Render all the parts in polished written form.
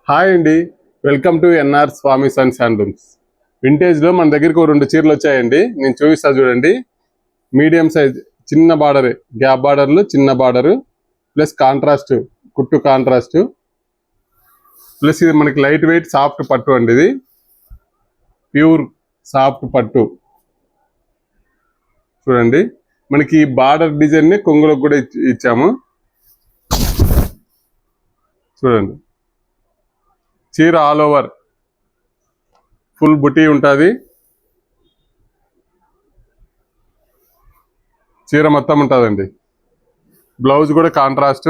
Hi అండి, welcome to NR Swami sons handlooms. వింటేజ్లో మన దగ్గరికి ఒక 2 చీరలు వచ్చాయండి. నేను చూపిస్తా చూడండి. మీడియం సైజ్ చిన్న బార్డర్, గ్యాప్ బార్డర్లు, చిన్న బార్డరు ప్లస్ కాంట్రాస్ట్, కుట్టు కాంట్రాస్ట్ ప్లస్ ఇది మనకి లైట్ వెయిట్ సాఫ్ట్ పట్టు అండి. ఇది ప్యూర్ సాఫ్ట్ పట్టు చూడండి. మనకి బార్డర్ డిజైన్ని కొంగులకు కూడా ఇచ్చాము చూడండి. చీర ఆల్ ఓవర్ ఫుల్ బుటీ ఉంటుంది. చీర మొత్తం ఉంటుందండి. బ్లౌజ్ కూడా కాంట్రాస్ట్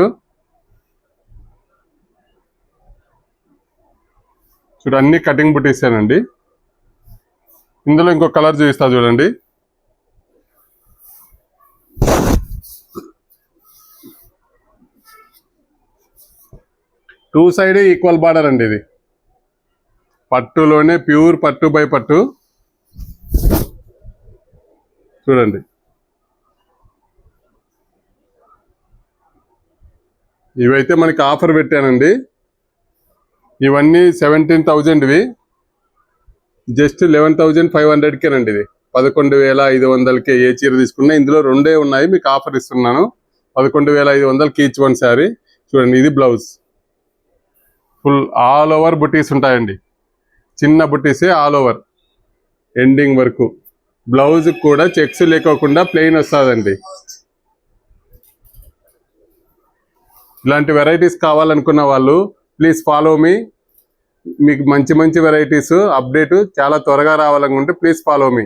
చూడండి. అన్ని కటింగ్ బుటీసేనండి. ఇందులో ఇంకో కలర్ చూపిస్తా చూడండి. టూ సైడ్ ఈక్వల్ బార్డర్ అండి. ఇది పట్టులోనే ప్యూర్ పట్టు బై పట్టు చూడండి. ఇవైతే మనకి ఆఫర్ పెట్టానండి. ఇవన్నీ 17,000వి జస్ట్ 11,500కేనండి. ఇది 11,500కే ఏ చీర తీసుకున్నా. ఇందులో 2 ఉన్నాయి, మీకు ఆఫర్ ఇస్తున్నాను. 11,500కి ఈచ్ వన్ శారీ చూడండి. ఇది బ్లౌజ్ ఫుల్ ఆల్ ఓవర్ బుటీస్ ఉంటాయండి. చిన్న బుటీసే ఆల్ ఓవర్ ఎండింగ్ వరకు. బ్లౌజ్ కూడా చెక్స్ లేకోకుండా ప్లెయిన్ వస్తుందండి. ఇలాంటి వెరైటీస్ కావాలనుకున్న వాళ్ళు ప్లీజ్ ఫాలో మీ. మీకు మంచి మంచి వెరైటీస్ అప్డేట్ చాలా త్వరగా రావాలనుకుంటే ప్లీజ్ ఫాలో మీ.